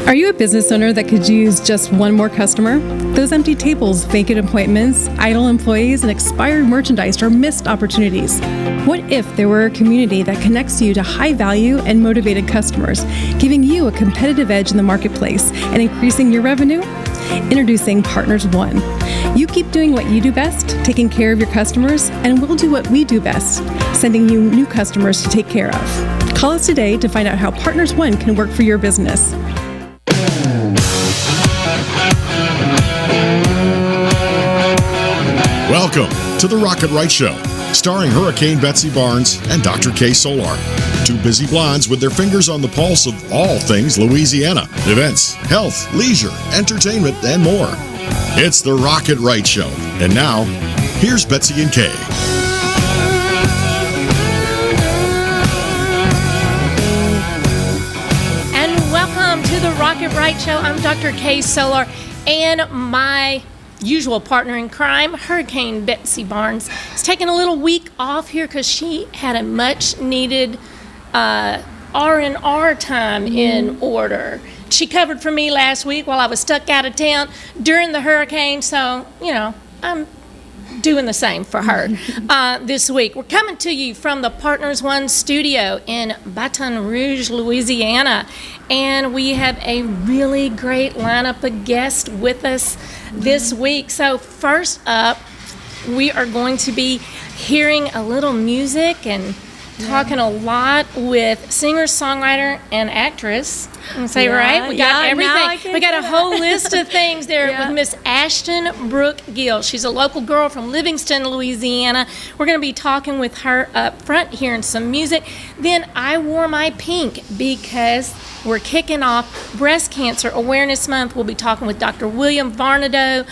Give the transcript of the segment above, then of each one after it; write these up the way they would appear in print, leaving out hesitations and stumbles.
Are you a business owner that could use just one more customer? Those empty tables, vacant appointments, idle employees, and expired merchandise are missed opportunities. What if there were a community that connects you to high-value and motivated customers, giving you a competitive edge in the marketplace and increasing your revenue? Introducing Partners One. You keep doing what you do best, taking care of your customers, and we'll do what we do best, sending you new customers to take care of. Call us today to find out how Partners One can work for your business. Welcome to the Rocket Right Show, starring Hurricane Betsy Barnes and Dr. K. Solar. Two busy blondes with their fingers on the pulse of all things Louisiana. Events, health, leisure, entertainment, and more. It's the Rocket Right Show. And now, here's Betsy and Kay. And welcome to the Rocket Right Show. I'm Dr. Kay Solar, and my usual partner in crime, Hurricane Betsy Barnes, is taking a little week off here because she had a much-needed R&R time in order. She covered for me last week while I was stuck out of town during the hurricane, so, you know, I'm doing the same for her this week. We're coming to you from the Partners One studio in Baton Rouge, Louisiana, and we have a really great lineup of guests with us this week. So first up, we are going to be hearing a little music and talking a lot with singer-songwriter and actress. I'm say right? We got everything. We got a whole list of things there with Miss Ashton Brooke Gill. She's a local girl from Livingston, Louisiana. We're going to be talking with her up front, hearing some music. Then I wore my pink because we're kicking off Breast Cancer Awareness Month. We'll be talking with Dr. William Varnado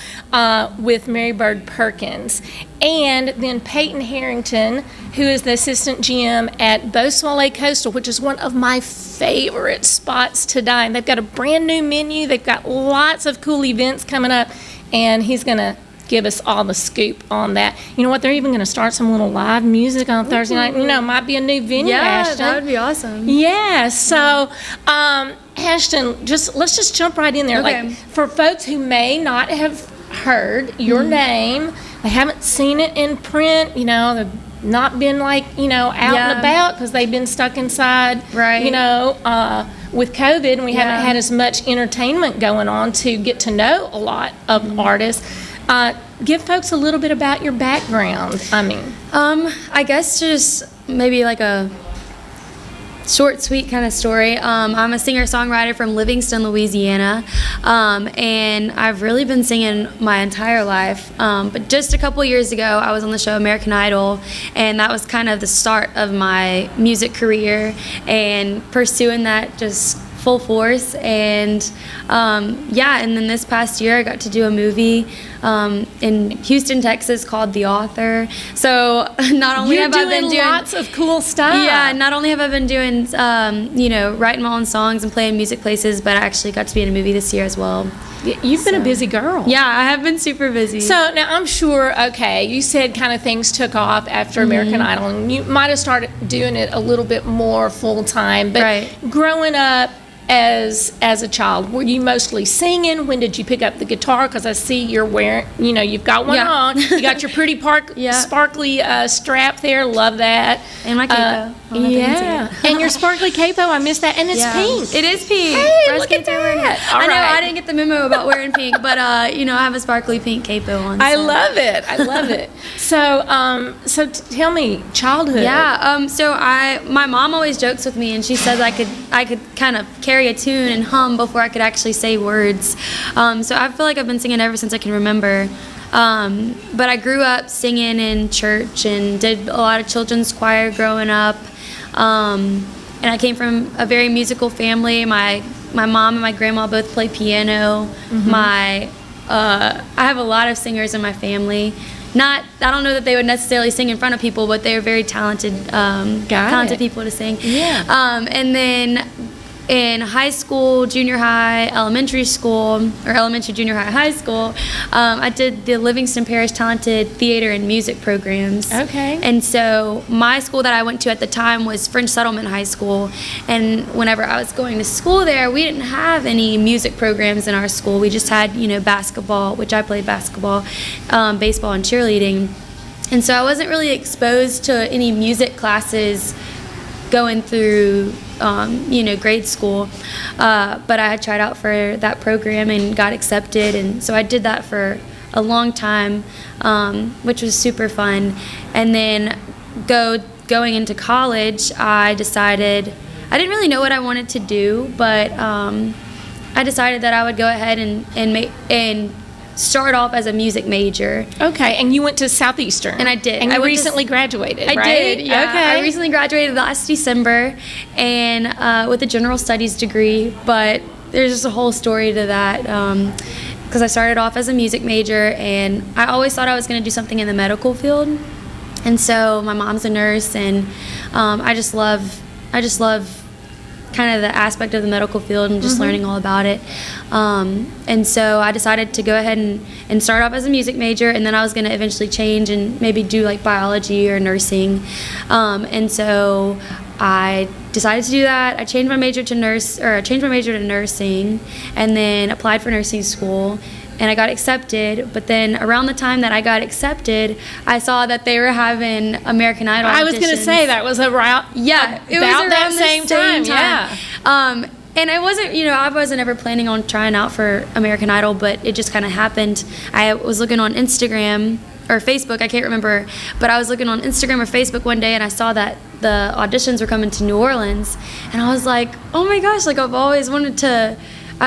with Mary Bird Perkins. And then Peyton Harrington, who is the assistant GM at Beausoleil Coastal, which is one of my favorite spots to dine. They've got a brand new menu. They've got lots of cool events coming up, and he's going to give us all the scoop on that. You know what? They're even going to start some little live music on Thursday night. You know, might be a new venue, Ashton. Yeah, that would be awesome. Yeah, so Ashton, let's just jump right in there. Okay. Like, for folks who may not have heard your name, they haven't seen it in print, you know, they've not been like, you know, out and about because they've been stuck inside, you know, with COVID, and we haven't had as much entertainment going on to get to know a lot of artists. Give folks a little bit about your background. I guess just maybe like a short, sweet kind of story. I'm a singer-songwriter from Livingston, Louisiana, and I've really been singing my entire life. But just a couple years ago, I was on the show American Idol, and that was kind of the start of my music career and pursuing that just full force. And and then this past year I got to do a movie in Houston, Texas called The Author. So not only have I been doing lots of cool stuff. Yeah, not only have I been doing writing my own songs and playing music places, but I actually got to be in a movie this year as well. You've been a busy girl. Yeah, I have been super busy. So now I'm sure, you said kind of things took off after American Idol, and you might have started doing it a little bit more full time. But growing up as a child, were you mostly singing? When did you pick up the guitar? Because I see you're wearing, you've got one on. You got your pretty sparkly strap there. Love that. And my capo. And your sparkly capo. I missed that. And it's pink. It is pink. Hey, look at that. I know I didn't get the memo about wearing pink, but I have a sparkly pink capo on. So. I love it. So tell me, childhood. Yeah. So my mom always jokes with me, and she says I could kind of carry a tune and hum before I could actually say words. So I feel like I've been singing ever since I can remember. But I grew up singing in church and did a lot of children's choir growing up. And I came from a very musical family. My mom and my grandma both play piano. I have a lot of singers in my family. I don't know that they would necessarily sing in front of people, but they are very talented people to sing. Yeah. And then in high school, junior high, elementary school, or elementary, junior high, high school, I did the Livingston Parish Talented Theater and Music programs. Okay. And so my school that I went to at the time was French Settlement High School. And whenever I was going to school there, we didn't have any music programs in our school. We just had, basketball, which I played basketball, baseball, and cheerleading. And so I wasn't really exposed to any music classes going through grade school, but I had tried out for that program and got accepted, and so I did that for a long time, which was super fun. And then going into college, I decided I didn't really know what I wanted to do, but I decided that I would go ahead and start off as a music major. Okay, and you went to Southeastern. And I did. And you recently graduated, right? I did, yeah. Okay. I recently graduated last December and with a general studies degree, but there's just a whole story to that because I started off as a music major, and I always thought I was going to do something in the medical field. And so my mom's a nurse, and I just love kind of the aspect of the medical field and just learning all about it. And so I decided to go ahead and start off as a music major, and then I was going to eventually change and maybe do like biology or nursing. And so I decided to do that. I changed my major to nursing, and then applied for nursing school. And I got accepted, but then around the time that I got accepted, I saw that they were having American Idol auditions. I was going to say that was around it was around that the same time. Yeah. And I wasn't ever planning on trying out for American Idol, but it just kind of happened. I was looking on Instagram or Facebook, I can't remember, but I was looking on Instagram or Facebook one day, and I saw that the auditions were coming to New Orleans, and I was like, oh my gosh, like I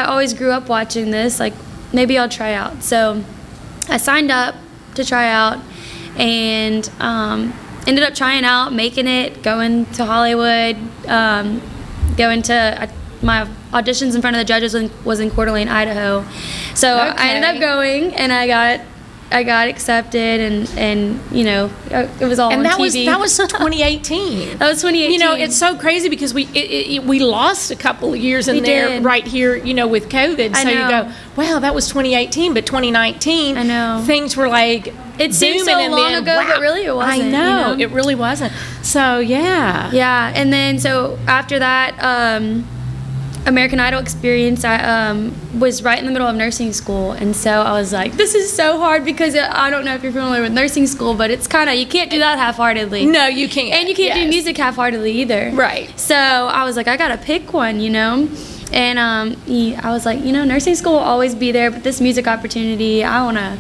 always grew up watching this, like maybe I'll try out. So I signed up to try out and ended up trying out, making it, going to Hollywood, going to my auditions in front of the judges was in Coeur d'Alene, Idaho. So I ended up going, and I got accepted, and it was all on TV. That was 2018. That was 2018. It's so crazy because we lost a couple of years in there right here, with COVID. So you go, wow, that was 2018, but 2019, I know, things were like it seems so long ago, but really it wasn't. I know, it really wasn't. So yeah, and then so after that. American Idol experience, I was right in the middle of nursing school, and so I was like, this is so hard because I don't know if you're familiar with nursing school, but it's kind of, you can't do that half-heartedly. No, you can't. And you can't do music half-heartedly either. Right. So I was like, I gotta pick one, and I was like, nursing school will always be there, but this music opportunity, I want to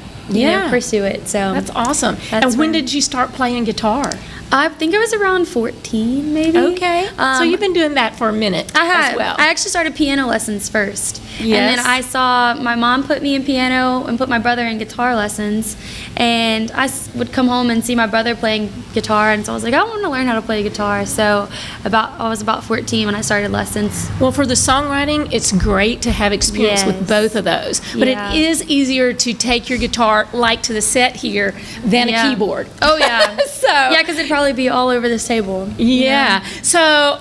pursue it. So that's awesome. And when did you start playing guitar? I think it was around 14, maybe. Okay. So you've been doing that for a minute as well. I actually started piano lessons first. Yes. And then I saw my mom put me in piano and put my brother in guitar lessons. And I would come home and see my brother playing guitar. And so I was like, I want to learn how to play guitar. So I was about 14 when I started lessons. Well, for the songwriting, it's great to have experience with both of those. But it is easier to take your guitar like to the set here than a keyboard. Oh, yeah. Because it'd probably be all over this table. Yeah. So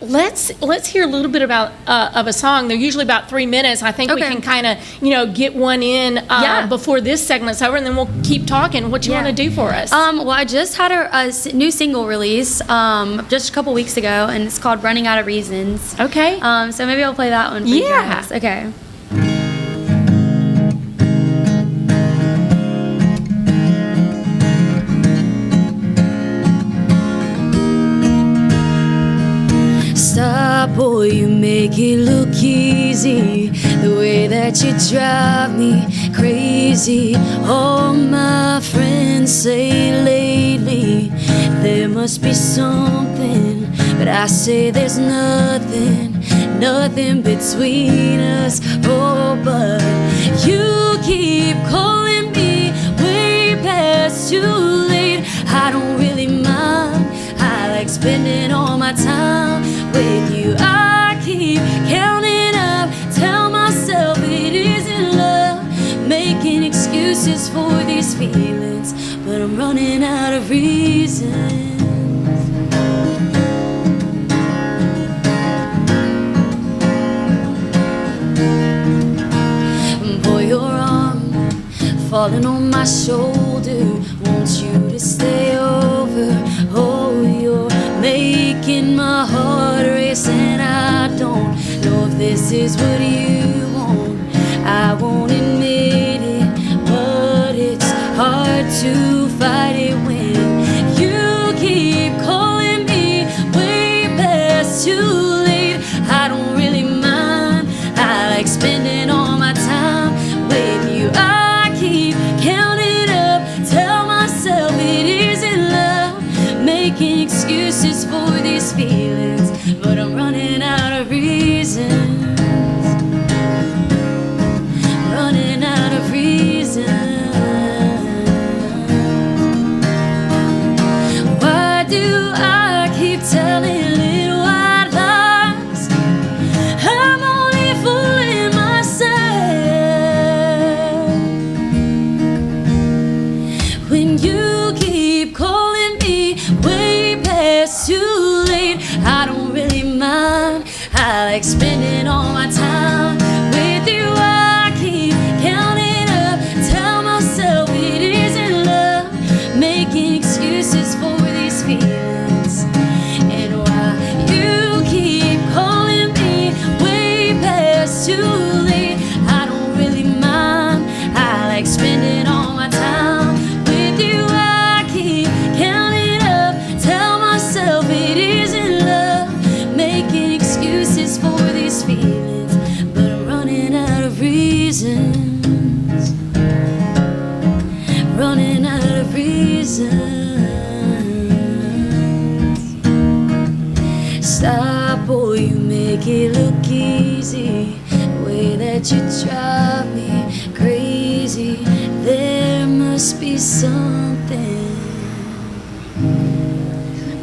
let's hear a little bit about of a song. They're usually about 3 minutes. I think we can kind of get one in before this segment's over, and then we'll keep talking. What you want to do for us? Well, I just had a new single release just a couple weeks ago, and it's called "Running Out of Reasons." Okay. So maybe I'll play that one for you guys. Okay. Boy, you make it look easy, the way that you drive me crazy. All my friends say lately there must be something, but I say there's nothing between us. Oh, but you keep calling me way past too late. I don't really mind, I like spending all my time with you. I keep counting up, tell myself it isn't love, making excuses for these feelings, but I'm running out of reasons. falling on my shoulder. Want you to stay over. Oh, you're making my heart race, and I don't know if this is what you want. I won't admit it, but it's hard to fight it when you keep calling me way past too late. I don't really mind, I like spending all my time with you. I keep counting up, tell myself it isn't love, making excuses for these feelings, but I'm running out of reasons. Running out of reasons. Why do I keep telling little white lies? I'm only fooling myself. When you keep calling me way past too late, I don't really mind. I like spending all my time with you. I keep counting up, tell myself it isn't love, making excuses for these feelings. And why you keep calling me way past too late, I don't really mind. I like spending all my time with you. I keep counting up, tell myself it isn't love, making excuses for these feelings, but I'm running out of reasons. Running out of reasons. Stop, boy, you make it look easy. The way that you drive me crazy. There must be something.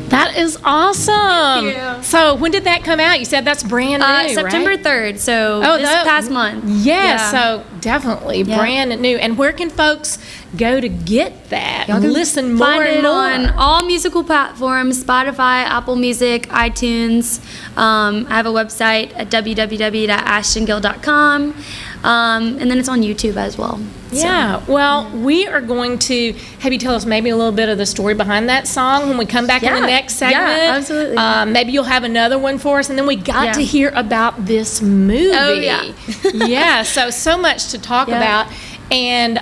That is awesome. Thank you. So when did that come out? You said that's brand new, September right? 3rd, so this past month. Yeah, so definitely brand new. And where can folks go to get that? Y'all can Listen more find and it more. on all musical platforms, Spotify, Apple Music, iTunes. I have a website at www.ashtongill.com. And then it's on YouTube as well. Yeah, well, we are going to have you tell us maybe a little bit of the story behind that song when we come back in the next segment. Yeah, absolutely. Maybe you'll have another one for us, and then we got to hear about this movie. Oh, yeah. Yeah, so much to talk about. And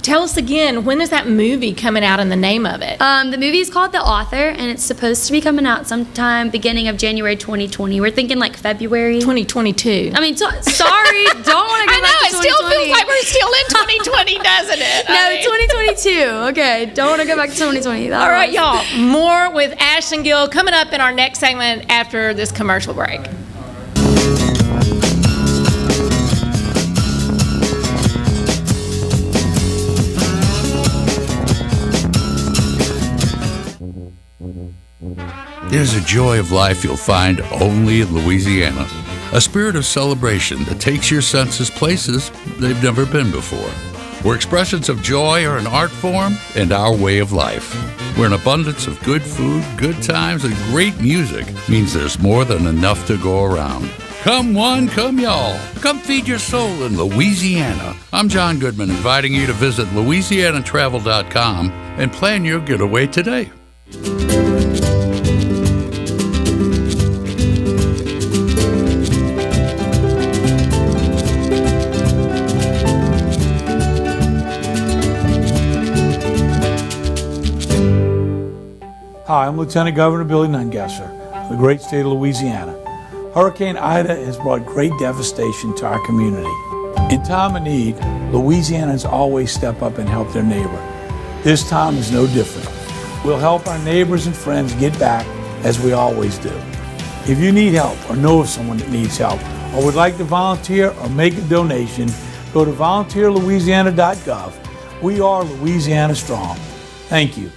tell us again, when is that movie coming out and the name of it? The movie is called The Author, and it's supposed to be coming out sometime beginning of January 2020. We're thinking like February. 2022. I mean, sorry, don't want to go I back know, to it still 2020. feels like we're still in 2020, doesn't it? No, 2022. Okay, don't want to go back to 2020. All right, y'all. More with Ashton Gill coming up in our next segment after this commercial break. There's a joy of life you'll find only in Louisiana. A spirit of celebration that takes your senses places they've never been before. Where expressions of joy are an art form and our way of life. Where an abundance of good food, good times, and great music means there's more than enough to go around. Come one, come y'all. Come feed your soul in Louisiana. I'm John Goodman, inviting you to visit LouisianaTravel.com and plan your getaway today. Hi, I'm Lieutenant Governor Billy Nungesser of the great state of Louisiana. Hurricane Ida has brought great devastation to our community. In time of need, Louisianans always step up and help their neighbor. This time is no different. We'll help our neighbors and friends get back as we always do. If you need help or know of someone that needs help or would like to volunteer or make a donation, go to volunteerlouisiana.gov. We are Louisiana Strong. Thank you.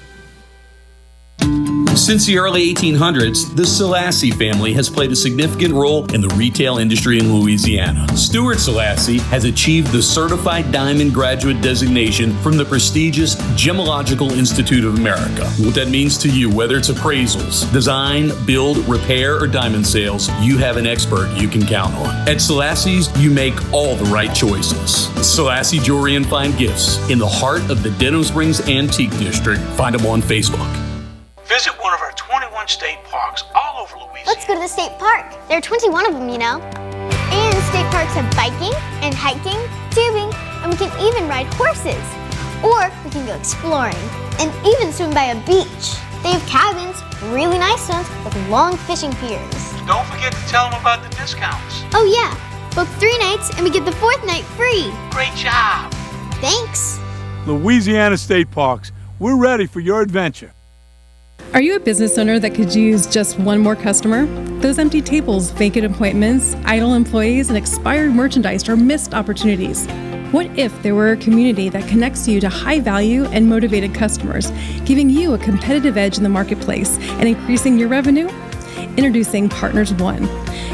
Since the early 1800s, the Selassie family has played a significant role in the retail industry in Louisiana. Stuart Selassie has achieved the Certified Diamond Graduate designation from the prestigious Gemological Institute of America. What that means to you, whether it's appraisals, design, build, repair, or diamond sales, you have an expert you can count on. At Selassie's, you make all the right choices. Selassie Jewelry and Fine Gifts in the heart of the Denham Springs Antique District. Find them on Facebook. Visit one of our 21 state parks all over Louisiana. Let's go to the state park. There are 21 of them, you know. And state parks have biking and hiking, tubing, and we can even ride horses. Or we can go exploring and even swim by a beach. They have cabins, really nice ones, with long fishing piers. Don't forget to tell them about the discounts. Oh yeah, book 3 nights and we get the 4th night free. Great job. Thanks. Louisiana State Parks, we're ready for your adventure. Are you a business owner that could use just one more customer? Those empty tables, vacant appointments, idle employees, and expired merchandise are missed opportunities. What if there were a community that connects you to high-value and motivated customers, giving you a competitive edge in the marketplace and increasing your revenue? Introducing Partners One.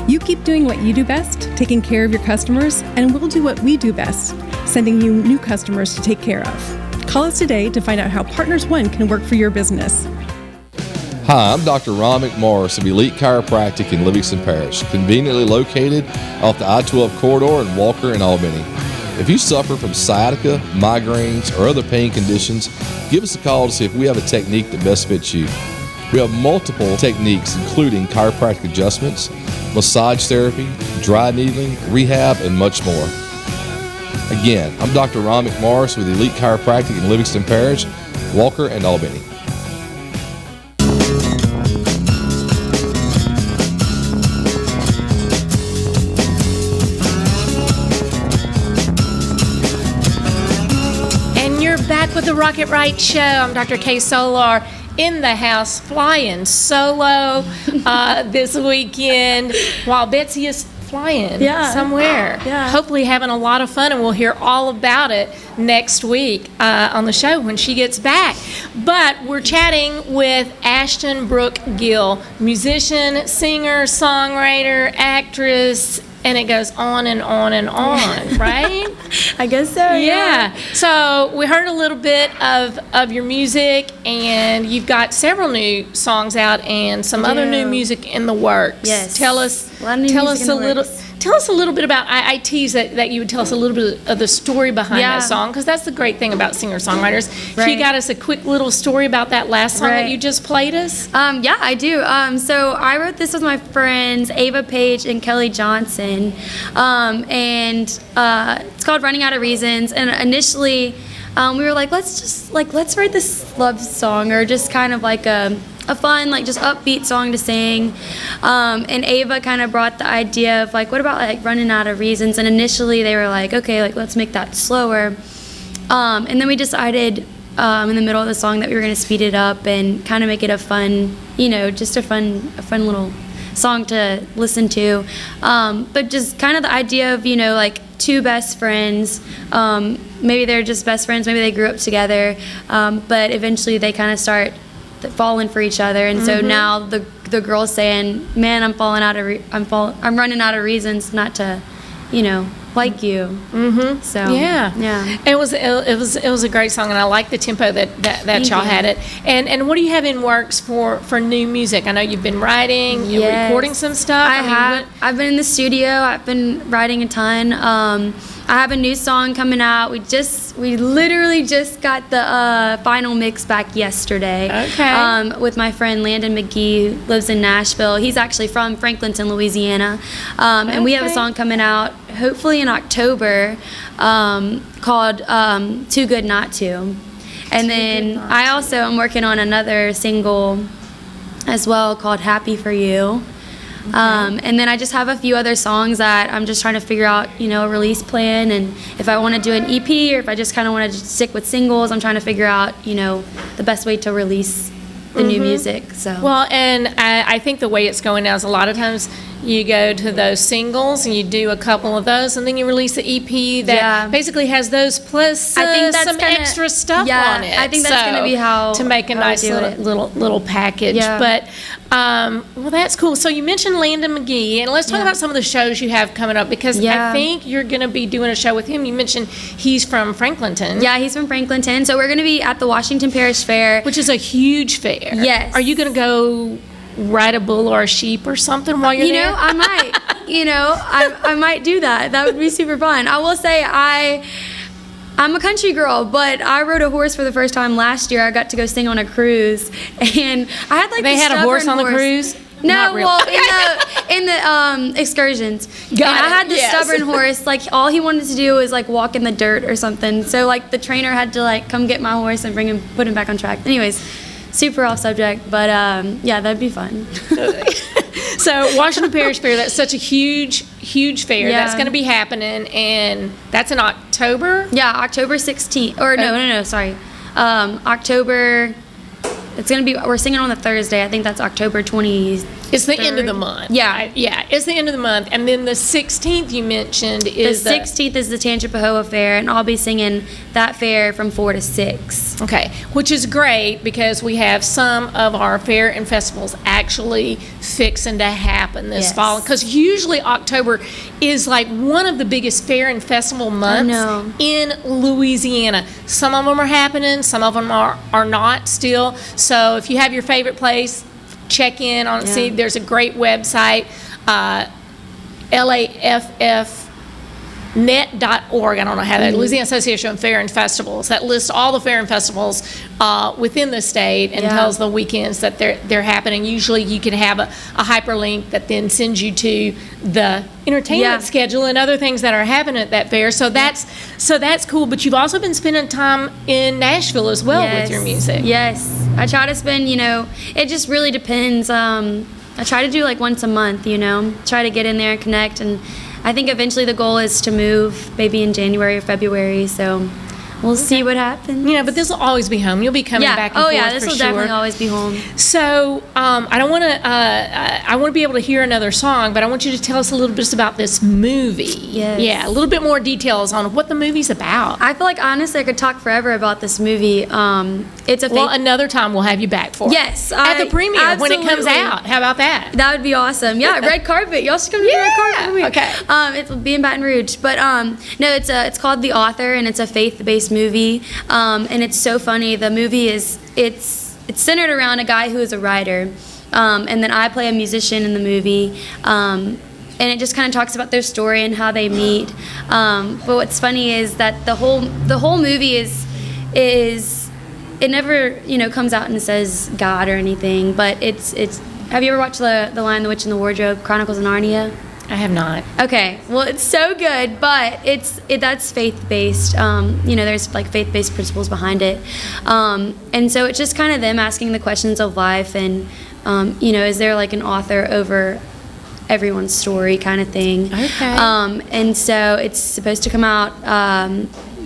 You keep doing what you do best, taking care of your customers, and we'll do what we do best, sending you new customers to take care of. Call us today to find out how Partners One can work for your business. Hi, I'm Dr. Ron McMorris of Elite Chiropractic in Livingston Parish, conveniently located off the I-12 corridor in Walker and Albany. If you suffer from sciatica, migraines, or other pain conditions, give us a call to see if we have a technique that best fits you. We have multiple techniques including chiropractic adjustments, massage therapy, dry needling, rehab, and much more. Again, I'm Dr. Ron McMorris with Elite Chiropractic in Livingston Parish, Walker, and Albany. Back with the Rocket Right Show. I'm Dr. Kay Solar in the house, flying solo this weekend while Betsy is flying somewhere. Yeah. Hopefully having a lot of fun, and we'll hear all about it next week on the show when she gets back. But we're chatting with Ashton Brooke Gill, musician, singer, songwriter, actress, and it goes on and on and on, right? I guess so. Yeah. So we heard a little bit of your music, and you've got several new songs out and some other new music in the works. Yes. Tell us a little. Tell us a little bit about. I tease that you would tell us a little bit of the story behind that song, because that's the great thing about singer-songwriters. Right. You got us a quick little story about that last song that you just played us. Yeah, I do. So I wrote this with my friends Ava Page and Kelly Johnson, and it's called "Running Out of Reasons." And initially, we were like, let's write this love song, or just kind of like a fun, like, just upbeat song to sing. And Ava kind of brought the idea of, like, what about, like, running out of reasons? And initially they were like, okay, like, let's make that slower. And then we decided in the middle of the song that we were going to speed it up and kind of make it a fun, just a fun little song to listen to. But just kind of the idea of, like, two best friends. Maybe they're just best friends. Maybe they grew up together. But eventually they kind of start falling for each other, and so now the girl's saying, "Man, I'm I'm running out of reasons not to, like you." So yeah. It was a great song, and I like the tempo that y'all had it. And what do you have in works for new music? I know you've been writing, and recording some stuff. I've been in the studio. I've been writing a ton. I have a new song coming out. We literally just got the final mix back yesterday. Okay. With my friend Landon McGee, who lives in Nashville. He's actually from Franklinton, Louisiana. And we have a song coming out hopefully in October called Too Good Not To. And then I also am working on another single as well called Happy For You. And then I just have a few other songs that I'm just trying to figure out, a release plan, and if I want to do an EP or if I just kind of want to stick with singles. I'm trying to figure out, the best way to release the new music. So well, and I think the way it's going now is a lot of times you go to those singles and you do a couple of those, and then you release the EP that basically has those plus I think that's some extra stuff on it. I think that's going to be how to make a nice little package. Yeah. But well, that's cool. So you mentioned Landon McGee, and let's talk about some of the shows you have coming up, because I think you're going to be doing a show with him. You mentioned he's from Franklinton. Yeah, he's from Franklinton. So we're going to be at the Washington Parish Fair, which is a huge fair. Yes. Are you going to go ride a bull or a sheep or something while you're there? I might. I might do that. That would be super fun. I will say I'm a country girl, but I rode a horse for the first time last year. I got to go sing on a cruise, and I had They had a horse on the cruise? No, Not really. well, in the excursions. And I had this stubborn horse. Like, all he wanted to do was like walk in the dirt or something. So like the trainer had to like come get my horse and put him back on track. Anyways, super off subject, but yeah, that'd be fun. So Washington Parish Fair, that's such a huge fair. That's going to be happening, and that's in October? Yeah, October 16th. Or no, sorry. October, it's going to be, we're singing on the Thursday. I think that's October 20th. It's the end of the month. Yeah. Yeah, it's the end of the month. And then the 16th you mentioned is the 16th is the Tangipahoa Fair, and I'll be singing that fair from 4 to 6. Okay, which is great because we have some of our fair and festivals actually fixing to happen this fall. Because usually October is like one of the biggest fair and festival months in Louisiana. Some of them are happening, some of them are not still. So if you have your favorite place, check in on it. See, there's a great website, LAFFnet.org. I don't know how that, Louisiana Association of Fair and Festivals, that lists all the fair and festivals within the state and tells the weekends that they're happening. Usually you can have a hyperlink that then sends you to the entertainment schedule and other things that are happening at that fair. So that's cool. But you've also been spending time in Nashville as well with your music. Yes. I try to spend, it just really depends. I try to do like once a month, try to get in there and connect. And I think eventually the goal is to move maybe in January or February. So we'll see what happens. But this will always be home. You'll be coming back and forth this will definitely always be home. So I don't want to. I want to be able to hear another song, but I want you to tell us a little bit about this movie. Yes. Yeah, a little bit more details on what the movie's about. I feel like honestly I could talk forever about this movie. It's a another time we'll have you back for it. Yes, at the premiere when it comes out. How about that? That would be awesome. Yeah, red carpet. Y'all should come to the red carpet with me. Okay. It'll be in Baton Rouge, but no, it's called The Author, and it's a faith-based movie. And it's so funny. The movie it's centered around a guy who is a writer, and then I play a musician in the movie. And it just kind of talks about their story and how they meet. But what's funny is that the whole movie is it never comes out and says God or anything. But it's. Have you ever watched the Lion, the Witch, and the Wardrobe, Chronicles of Narnia? I have not. Okay, well, it's so good, but that's faith-based. There's like faith-based principles behind it, and so it's just kind of them asking the questions of life, and is there like an author over everyone's story kind of thing? Okay. And so it's supposed to come out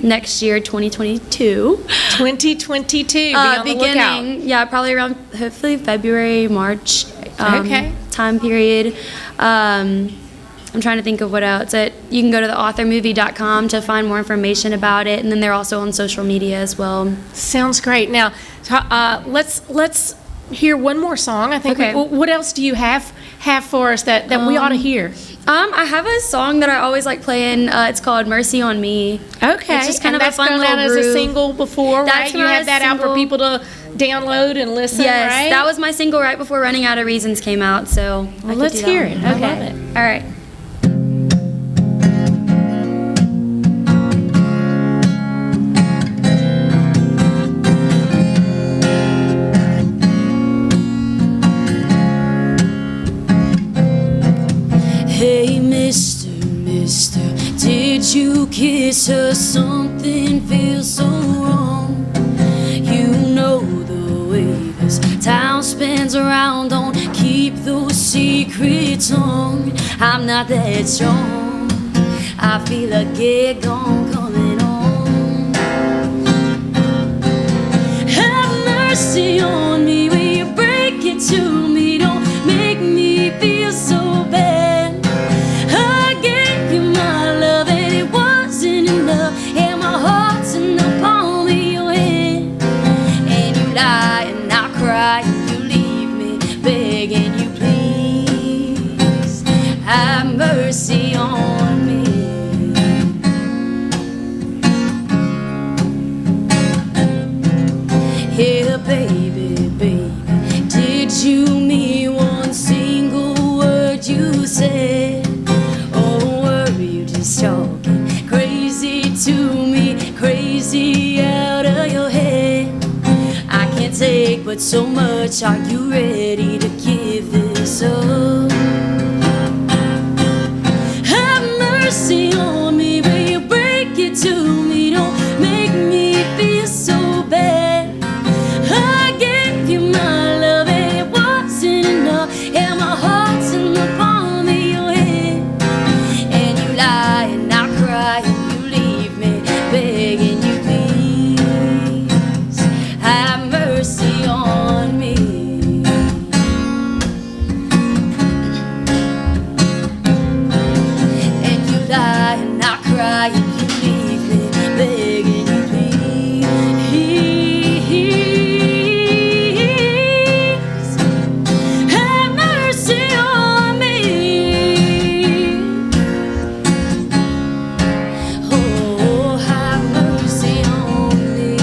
next year, 2022. 2022. Be on the lookout. Yeah, probably around hopefully February, March. Time period. I'm trying to think of what else. You can go to theauthormovie.com to find more information about it, and then they're also on social media as well. Sounds great. Now, let's hear one more song. I think. Okay. What else do you have for us that we ought to hear? I have a song that I always like playing. It's called "Mercy on Me." Okay, it's just kind of a fun little groove. That's groove. As a single before, right? You had that out for people to download and listen. Yes, right? that was my single right before "Running Out of Reasons" came out. So let's hear it. Okay. I love it. All right. Hey, mister, did you kiss her? Something feels so wrong. You know the way this town spins around. Don't keep those secrets on. I'm not that strong. I feel a gig on coming on. Have mercy on me. Will you break it to me? Don't make me feel so bad. to me, crazy out of your head. I can't take but so much. Are you ready to give this up? Have mercy on me, will you break it to me? Don't make me feel so bad. I gave you my love and it wasn't enough, and my heart's in the palm of your hand. And you lie and I cry and you leave me begging you, please have mercy on me. And you lie and I cry and you leave me begging you, please have mercy on me. Oh, have mercy on me.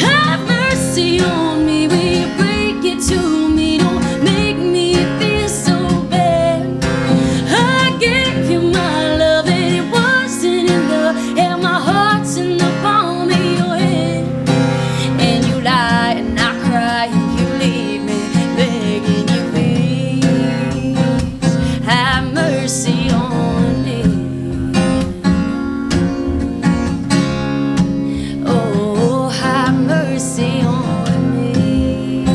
Have mercy on me, will you break it to me? Don't make me feel so bad. I gave you my love and it wasn't enough, and my heart's in the palm of your hand. And you lie and I cry and you leave me begging you, please have mercy on me. Oh, have mercy on me.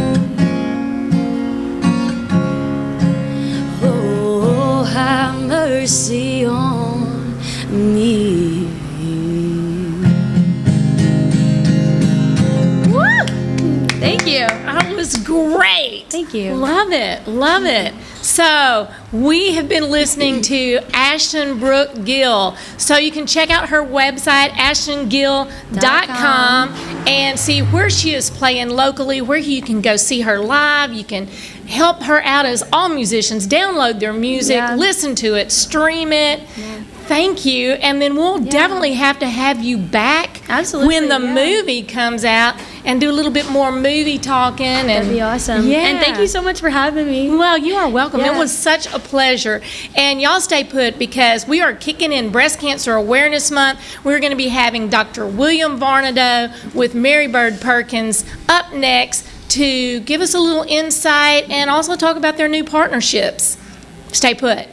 Oh, have mercy on me. Woo! Thank you. That was great. Thank you. Love it. Love it. So, we have been listening to Ashton Brooke Gill. So, you can check out her website, ashtongill.com, and see where she is playing locally, where you can go see her live. You can help her out, as all musicians. Download their music, Yeah. listen to it, stream it. Thank you. And then we'll definitely have to have you back Absolutely, when the yeah. movie comes out and do a little bit more movie talking. And That'd be awesome. Yeah. And thank you so much for having me. Well, you are welcome. It Yeah. was such a pleasure. And y'all stay put, because we are kicking in Breast Cancer Awareness Month. We're going to be having Dr. William Varnado with Mary Bird Perkins up next to give us a little insight and also talk about their new partnerships. Stay put.